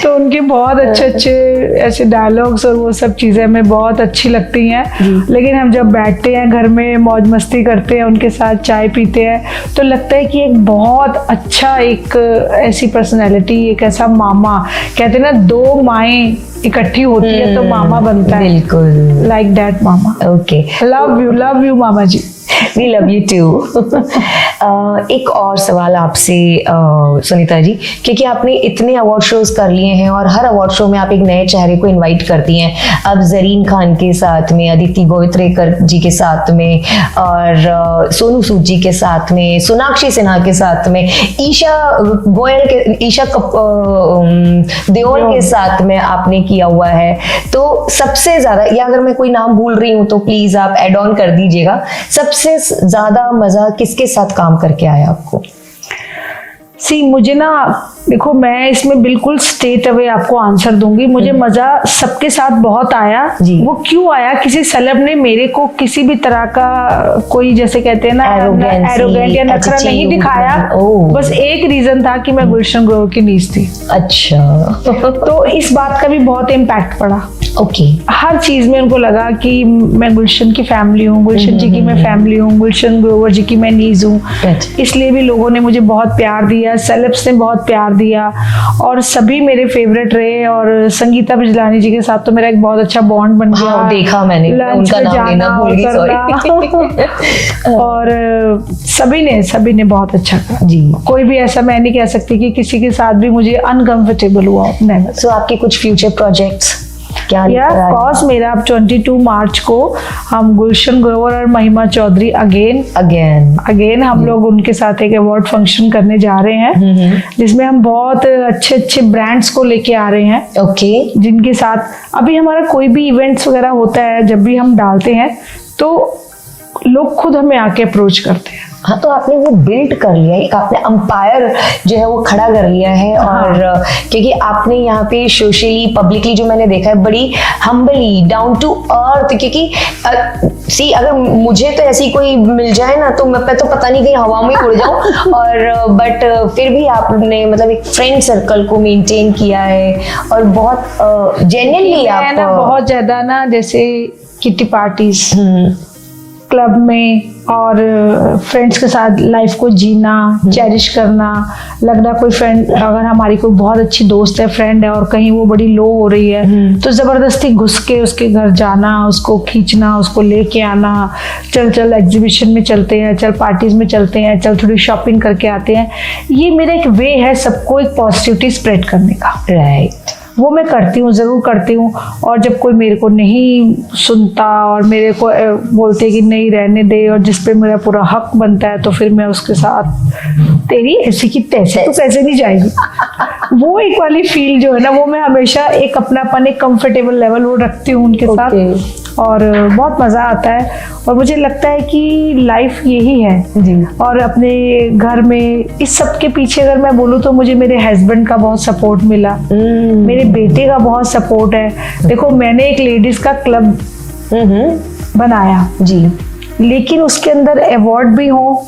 तो उनके बहुत अच्छे अच्छे ऐसे डायलॉग्स और वो सब चीज़ें हमें बहुत अच्छी लगती हैं। लेकिन हम जब बैठते हैं घर में मौज मस्ती करते हैं, उनके साथ चाय पीते हैं, तो लगता है कि एक बहुत अच्छा, एक ऐसी पर्सनैलिटी, एक ऐसा मामा, कहते हैं ना दो माएँ इकट्ठी होती है तो मामा बनता है। बिल्कुल लाइक दैट मामा। ओके, लव यू मामा जी। We love you too. एक और सवाल आपसे सुनीता जी, क्योंकि आपने इतने अवार्ड शोज कर लिए हैं और हर अवार्ड शो में आप एक नए चेहरे को इनवाइट करती हैं। अब जरीन खान के साथ में, अदिति गोवित्रेकर जी के साथ में, और सोनू सूद जी के साथ में, सोनाक्षी सिन्हा के साथ में, ईशा देओल के साथ में आपने किया हुआ है। तो सबसे ज्यादा, या अगर मैं कोई नाम भूल रही हूँ तो प्लीज आप एड ऑन कर दीजिएगा, सबसे ज्यादा मजा किसके साथ काम करके आया आपको? मुझे ना, देखो मैं इसमें बिल्कुल स्ट्रेट अवे आपको आंसर दूंगी। मुझे मजा सबके साथ बहुत आया। वो क्यों आया? किसी सेलेब ने मेरे को किसी भी तरह का कोई, जैसे कहते हैं ना, एरोगेंट या नखरा नहीं दिखाया। बस एक रीजन था कि मैं गुलशन ग्रोवर की नीज थी। अच्छा। तो इस बात का भी बहुत इम्पैक्ट पड़ा। ओके। हर चीज में उनको लगा कि मैं गुलशन की फैमिली हूँ, गुलशन जी की मैं फैमिली हूँ, गुलशन ग्रोवर जी की मैं नीज हूँ। इसलिए भी लोगों ने मुझे बहुत प्यार दिया, सेलेब्स ने बहुत प्यार दिया, और सभी मेरे फेवरेट रहे। और संगीता बिजलानी जी के साथ तो मेरा एक बहुत अच्छा बॉन्ड बन गया। हाँ, देखा मैंने, उनका नाम लेना भूल गई, सॉरी। और सभी ने बहुत अच्छा करा जी। कोई भी ऐसा मैं नहीं कह सकती कि किसी के साथ भी मुझे अनकंफर्टेबल हुआ। सो आपके कुछ फ्यूचर प्रोजेक्ट्स क्या? कॉज मेरा अब 22 मार्च को हम गुलशन ग्रोवर और महिमा चौधरी अगेन हम लोग उनके साथ एक अवार्ड फंक्शन करने जा रहे हैं, जिसमें हम बहुत अच्छे अच्छे ब्रांड्स को लेके आ रहे हैं। ओके। जिनके साथ अभी हमारा कोई भी इवेंट्स वगैरह होता है, जब भी हम डालते हैं तो लोग खुद हमें आके अप्रोच करते हैं। हाँ, तो आपने वो बिल्ड कर लिया, एक आपने अंपायर जो है वो खड़ा कर लिया है। और क्योंकि आपने यहाँ पे सोशली पब्लिकली जो मैंने देखा है, बड़ी हम्बली डाउन टू अर्थ, क्योंकि अगर मुझे तो ऐसी कोई मिल जाए ना तो मैं तो पता नहीं कहीं हवा में उड़ जाऊं। और बट फिर भी आपने मतलब एक फ्रेंड सर्कल को मेंटेन किया है, और बहुत जेन्युइनली आप बहुत ज्यादा ना, जैसे किटी पार्टीज, क्लब में और फ्रेंड्स के साथ लाइफ को जीना, चेरिश करना। लगना कोई फ्रेंड, अगर हमारी कोई बहुत अच्छी दोस्त है, फ्रेंड है, और कहीं वो बड़ी लो हो रही है, तो जबरदस्ती घुस के उसके घर जाना, उसको खींचना, उसको लेके आना, चल एग्जीबिशन में चलते हैं, चल पार्टीज में चलते हैं, चल थोड़ी शॉपिंग करके आते हैं। ये मेरा एक वे है सबको एक पॉजिटिविटी स्प्रेड करने का। राइट। वो मैं करती हूँ, ज़रूर करती हूँ। और जब कोई मेरे को नहीं सुनता और मेरे को बोलते कि नहीं रहने दे, और जिस पे मेरा पूरा हक बनता है, तो फिर मैं उसके साथ, तेरी ऐसी की तैसे, तो कैसे नहीं जाएगी। वो एक वाली फील जो है ना, वो मैं हमेशा एक अपनापन, एक कंफर्टेबल लेवल वो रखती हूँ उनके साथ, और बहुत मज़ा आता है। और मुझे लगता है कि लाइफ यही है जी। और अपने घर में इस सब के पीछे अगर मैं बोलूँ तो मुझे मेरे हस्बैंड का बहुत सपोर्ट मिला, मेरे बेटे का बहुत सपोर्ट है। देखो मैंने एक लेडीज का क्लब बनाया जी, लेकिन उसके अंदर अवार्ड भी हो,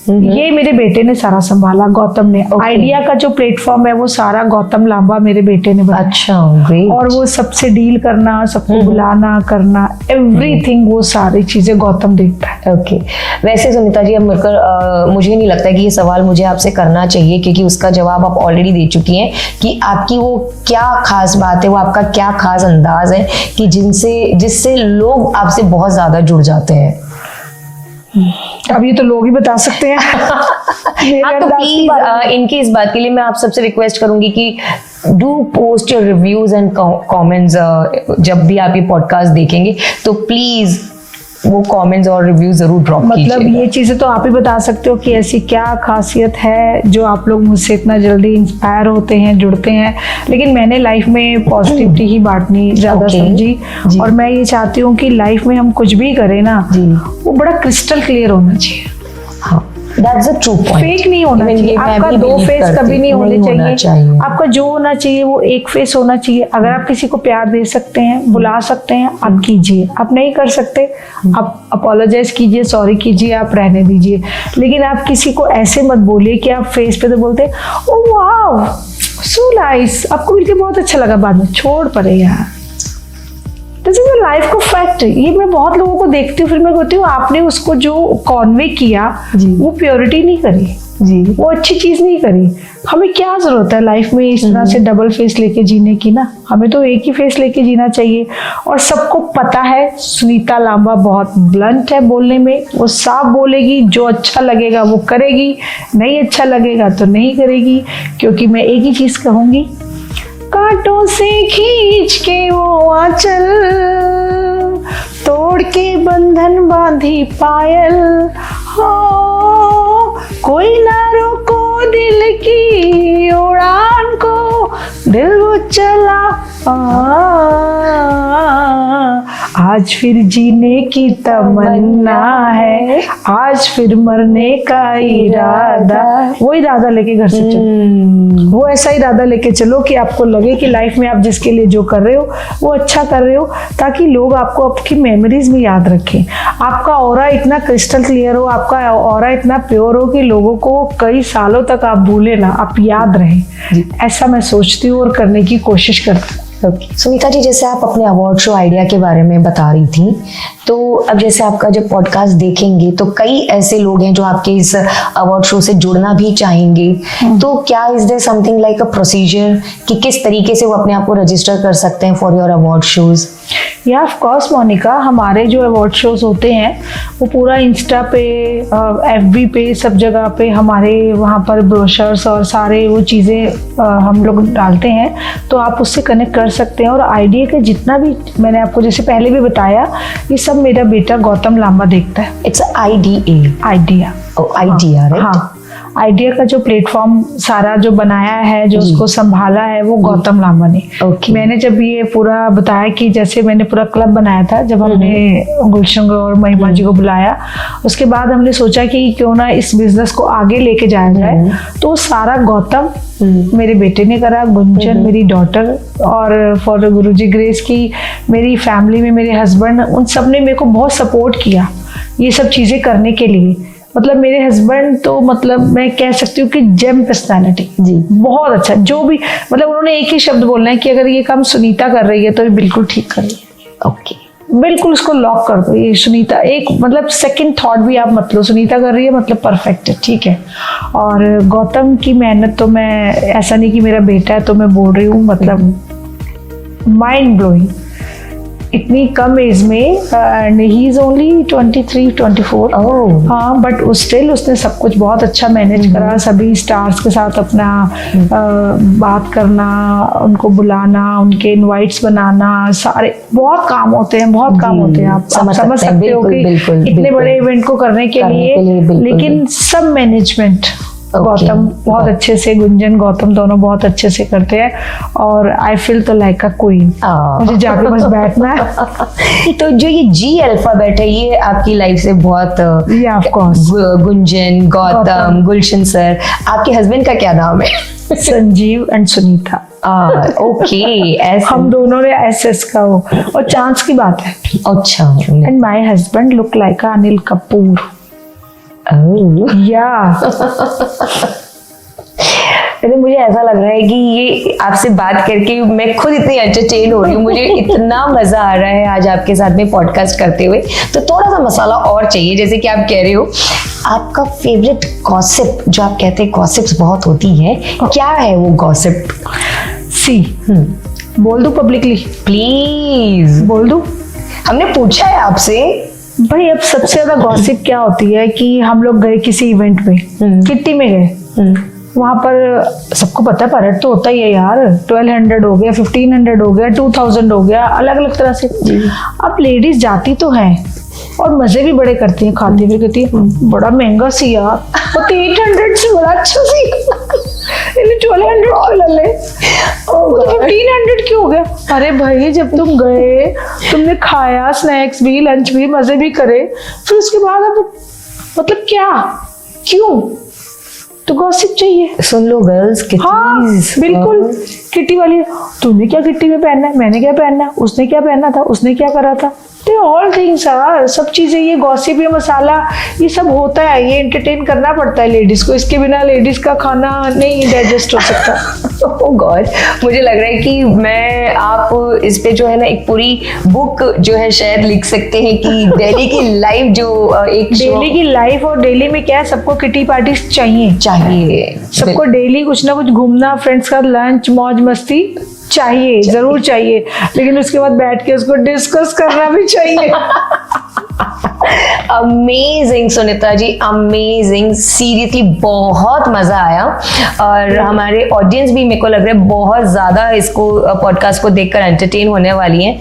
ये मेरे बेटे ने सारा संभाला, गौतम ने। आइडिया का जो प्लेटफॉर्म है वो सारा गौतम लांबा मेरे बेटे ने बनाया। अच्छा, ग्रेट। और वो सबसे डील करना, सबको बुलाना करना, एवरीथिंग, वो सारी चीजें गौतम देखता है। ओके। वैसे सुनीता जी, अब मुझे नहीं लगता कि ये सवाल मुझे आपसे करना चाहिए, क्योंकि उसका जवाब आप ऑलरेडी दे चुकी हैं कि आपकी वो क्या खास बात है, वो आपका क्या खास अंदाज है कि जिससे लोग आपसे बहुत ज्यादा जुड़ जाते हैं। अब ये तो लोग ही बता सकते हैं। हाँ, तो प्लीज इनकी इस बात के लिए मैं आप सबसे रिक्वेस्ट करूंगी कि do post your reviews and comments. जब भी आप ये पॉडकास्ट देखेंगे तो प्लीज वो कमेंट्स और रिव्यू जरूर ड्रॉप कीजिए। मतलब ये चीजें तो आप ही बता सकते हो कि ऐसी क्या खासियत है जो आप लोग मुझसे इतना जल्दी इंस्पायर होते हैं, जुड़ते हैं। लेकिन मैंने लाइफ में पॉजिटिविटी ही बांटनी ज्यादा समझी, और मैं ये चाहती हूँ कि लाइफ में हम कुछ भी करें ना, वो बड़ा क्रिस्टल क्लियर होना चाहिए। हाँ, that's the true point. Fake नहीं होना चाहिए। आपका दो फेस कभी नहीं होने चाहिए। आपका जो होना चाहिए वो एक फेस होना चाहिए। अगर आप किसी को प्यार दे सकते हैं, बुला सकते हैं, आप कीजिए। आप नहीं कर सकते, आप अपोलोजाइज कीजिए, सॉरी कीजिए, आप रहने दीजिए। लेकिन आप किसी को ऐसे मत बोलिए कि आप फेस पे तो बोलते ओह वाओ सो नाइस, आपको मिलके बहुत अच्छा लगा, बाद में छोड़ पड़े यार। दिस इज अ लाइफ का फैक्ट। ये मैं बहुत लोगों को देखती हूँ, फिर मैं कहती हूँ आपने उसको जो कॉन्वे किया वो प्योरिटी नहीं करी जी, वो अच्छी चीज नहीं करी। हमें क्या जरूरत है लाइफ में इस तरह से डबल फेस लेके जीने की ना, हमें तो एक ही फेस लेके जीना चाहिए। और सबको पता है सुनीता लांबा बहुत ब्लंट है बोलने में, वो साफ बोलेगी, जो अच्छा लगेगा वो करेगी, नहीं अच्छा लगेगा तो नहीं करेगी। क्योंकि मैं एक ही चीज कहूंगी, कांटों से खींच के वो आंचल, तोड़ के बंधन बांधी पायल, हो कोई ना रोको दिल की उड़ान को, दिल वो चला आज फिर जीने की तमन्ना है, आज फिर मरने का इरादा। वो इरादा लेके घर से चलो, वो ऐसा इरादा लेके चलो कि आपको लगे कि लाइफ में आप जिसके लिए जो कर रहे हो वो अच्छा कर रहे हो, ताकि लोग आपको आपकी मेमोरीज में याद रखें। आपका ऑरा इतना क्रिस्टल क्लियर हो, आपका ऑरा इतना प्योर हो कि लोगों को कई सालों तक आप भूले ना, आप याद रहें। ऐसा मैं सोचती हूँ और करने की कोशिश करती हूँ। सुनीता जी, जैसे आप अपने अवार्ड शो आइडिया के बारे में बता रही थी, तो अब जैसे आपका जब पॉडकास्ट देखेंगे तो कई ऐसे लोग हैं जो आपके इस अवार्ड शो से जुड़ना भी चाहेंगे, तो क्या is there something like a procedure कि किस तरीके से वो अपने आप को रजिस्टर कर सकते हैं फॉर योर अवार्ड शोज? या ऑफ कोर्स मोनिका, हमारे जो अवार्ड शोज होते हैं वो पूरा इंस्टा पे, एफबी पे, सब जगह पे हमारे वहाँ पर ब्रोशर्स और सारे वो चीज़ें हम लोग डालते हैं, तो आप उससे कनेक्ट कर सकते हैं। और आइडिया के जितना भी मैंने आपको जैसे पहले भी बताया, ये सब मेरा बेटा गौतम लांबा देखता है। It's idea idea right? हाँ, आइडिया का जो प्लेटफॉर्म सारा जो बनाया है, जो उसको संभाला है, वो गौतम लांबा ने। मैंने जब ये पूरा बताया कि जैसे मैंने पूरा क्लब बनाया था, जब हमने गुलशन और महिमा जी को बुलाया, उसके बाद हमने सोचा कि क्यों ना इस बिजनेस को आगे लेके जाया जाए, तो सारा गौतम मेरे बेटे ने करा, गुंजन मेरी डॉटर, और फॉर गुरुजी ग्रेस की मेरी फैमिली में मेरे हस्बैंड, उन सब ने मेरे को बहुत सपोर्ट किया ये सब चीज़ें करने के लिए। मतलब मेरे हस्बैंड तो मतलब मैं कह सकती हूँ कि जेम पर्सनालिटी जी, बहुत अच्छा। जो भी मतलब उन्होंने एक ही शब्द बोलना है कि अगर ये काम सुनीता कर रही है तो ये बिल्कुल ठीक कर रही है। ओके, बिल्कुल उसको लॉक कर दो, ये सुनीता, एक मतलब सेकंड थॉट भी आप मत लो, सुनीता कर रही है मतलब परफेक्ट है, ठीक है। और गौतम की मेहनत तो मैं, ऐसा नहीं कि मेरा बेटा है तो मैं बोल रही हूँ, मतलब माइंड ब्लोइंग, इतनी कम एज में, एंड ही इज ओनली 23-24। हाँ, बट स्टिल उसने सब कुछ बहुत अच्छा मैनेज करा। सभी स्टार्स के साथ अपना बात करना, उनको बुलाना, उनके इनवाइट्स बनाना, सारे बहुत काम होते हैं, बहुत काम होते हैं। आप समझ सकते हो कि इतने बड़े इवेंट को करने के लिए, लेकिन सब मैनेजमेंट गौतम बहुत अच्छे से, गुंजन गौतम दोनों बहुत अच्छे से करते हैं और आई फील तो लाइक अ क्वीन। मुझे जाके बस बैठना है। तो जो ये जी अल्फाबेट है ये आपकी लाइफ से बहुत of course Gunjan, Gautam, Gulshan sir, आपके हस्बैंड का क्या नाम है? संजीव एंड सुनीता। ओके, हम दोनों ने एसएस का हो, और चांस की बात है। अच्छा। And my husband look like Anil Kapoor. या मुझे ऐसा लग रहा है कि ये आपसे बात करके मैं खुद इतनी एंटरटेन हो रही हूँ, मुझे इतना मजा आ रहा है आज आपके साथ में पॉडकास्ट करते हुए। तो थोड़ा सा मसाला और चाहिए, जैसे कि आप कह रहे हो आपका फेवरेट गॉसिप, जो आप कहते हैं गॉसिप्स बहुत होती है, क्या है वो गॉसिप? सी बोल दूं पब्लिकली? प्लीज बोल दूं? हमने पूछा है आपसे भाई। अब सबसे ज्यादा गॉसिप क्या होती है कि हम लोग गए किसी इवेंट में, किट्टी में गए, वहां पर सबको पता है परेड तो होता ही है यार, 1200 हो गया, 1500 हो गया, 2000 हो गया, अलग अलग तरह से। अब लेडीज जाती तो हैं और मजे भी बड़े करती हैं, खाती भी कहती है बड़ा महंगा सी यार, और 800 से बड़ा अच्छा सी 1200 क्यों ले ले, 1500 क्यों हो गया? अरे भाई जब तुम गए, तुमने खाया, स्नैक्स भी, लंच भी, मजे भी करे, फिर उसके बाद अब मतलब क्या, क्यों? तो गॉसिप चाहिए। सुन लो गर्ल्स, हाँ बिल्कुल। किट्टी वाली, तूने क्या किट्टी में पहनना है, मैंने क्या पहनना है, उसने क्या पहनना था, उसने क्या करा था, ऑल थिंग्स यार, सब चीजें, ये गॉसिप, ये मसाला, ये सब होता है, ये एंटरटेन करना पड़ता है लेडीज को, इसके बिना लेडीज का खाना नहीं डाइजेस्ट हो सकता। ओह गॉड, मुझे लग रहा है कि मैं आप इस पे जो है ना एक पूरी बुक जो है शायद लिख सकते हैं कि दिल्ली की लाइफ, जो एक दिल्ली की लाइफ, और दिल्ली में क्या है, सबको किटी पार्टीज चाहिए, सबको डेली कुछ ना कुछ घूमना, फ्रेंड्स का लंच, मौज मस्ती चाहिए, जरूर चाहिए, लेकिन उसके बाद बैठ के उसको डिस्कस करना भी चाहिए। Amazing Sunita ji, amazing, seriously बहुत मजा आया, और हमारे ऑडियंस भी मेरे को लग रहा है बहुत ज्यादा इसको पॉडकास्ट को देखकर एंटरटेन होने वाली है।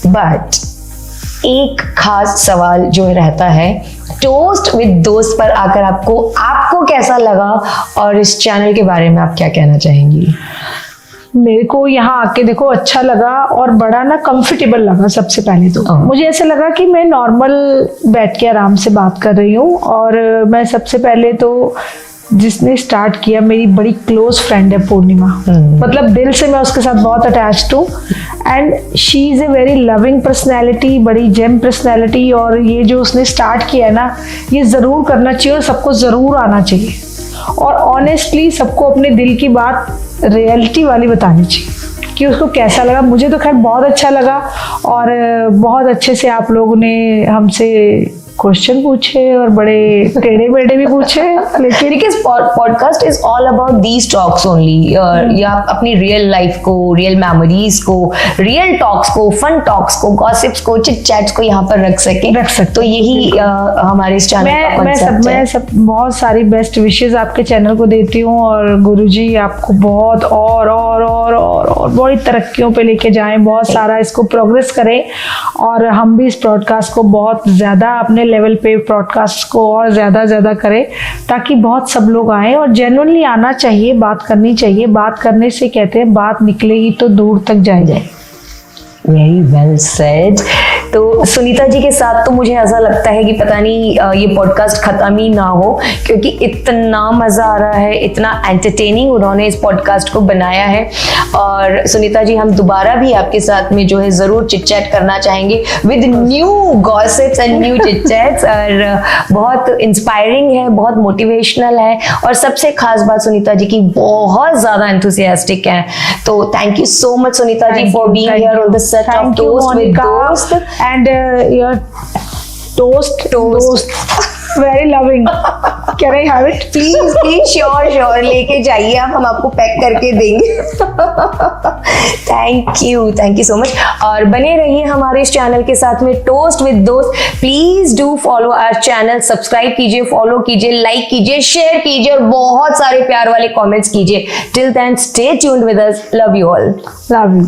बट एक खास सवाल जो रहता है, टोस्ट विद दोस्त पर आकर आपको कैसा लगा, और इस चैनल के बारे में आप क्या कहना चाहेंगी? मेरे को यहाँ आके देखो अच्छा लगा, और बड़ा ना कंफर्टेबल लगा। सबसे पहले तो मुझे ऐसा लगा कि मैं नॉर्मल बैठ के आराम से बात कर रही हूँ, और मैं सबसे पहले तो जिसने स्टार्ट किया, मेरी बड़ी क्लोज फ्रेंड है पूर्णिमा, मतलब दिल से मैं उसके साथ बहुत अटैच्ड हूँ, and she is a very loving personality, बड़ी जेम पर्सनैलिटी, और ये जो उसने स्टार्ट किया है ना, ये ज़रूर करना चाहिए और सबको ज़रूर आना चाहिए, और ऑनेस्टली सबको अपने दिल की बात रियलिटी वाली बतानी चाहिए कि उसको कैसा लगा। मुझे तो खैर बहुत अच्छा लगा, और बहुत अच्छे से आप लोगों ने हमसे क्वेश्चन पूछे और बड़े टेढ़े मेढ़े भी पूछे, लेकिन podcast is all about these talks only, या अपनी रियल लाइफ को, रियल मेमोरीज को, रियल टॉक्स को, फन टॉक्स को, गॉसिप्स को, चिट चैट्स को यहाँ पर रख सके। तो यही हमारे इस चैनल का कांसेप्ट है। मैं बहुत सारी बेस्ट विशेस आपके चैनल को देती हूँ, और गुरुजी आपको बहुत और बड़ी तरक्कियों पे लेके जाएं, बहुत सारा इसको प्रोग्रेस करें, और हम भी इस ब्रॉडकास्ट को बहुत ज़्यादा अपने लेवल पे ब्रॉडकास्ट को और ज़्यादा करें, ताकि बहुत सब लोग आए, और जेन्युइनली आना चाहिए, बात करनी चाहिए। बात करने से कहते हैं बात निकलेगी तो दूर तक जाएगी। Very well said. तो सुनीता जी के साथ तो मुझे ऐसा लगता है कि पता नहीं ये पॉडकास्ट खत्म ही ना हो, क्योंकि इतना मज़ा आ रहा है, इतना एंटरटेनिंग उन्होंने इस पॉडकास्ट को बनाया है। और सुनीता जी, हम दोबारा भी आपके साथ में जो है ज़रूर चिट चैट करना चाहेंगे with new gossips and new chit chats, और बहुत इंस्पायरिंग है, बहुत मोटिवेशनल है, और सबसे खास बात सुनीता जी की बहुत ज़्यादा एंथुसियास्टिक है। तो thank you so much Sunita ji for being here on the set of toast with Dost, and your toast very loving. Can I have it? Please sure लेके जाइए आप, हम आपको पैक करके देंगे। थैंक यू सो मच, और बने रहिए हमारे इस चैनल के साथ में, टोस्ट विद दोस्त। Please do follow our channel, subscribe कीजिए, फॉलो कीजिए, लाइक कीजिए, शेयर कीजिए, और बहुत सारे प्यार वाले कमेंट्स कीजिए। Till then stay tuned with us, love you all. Love you.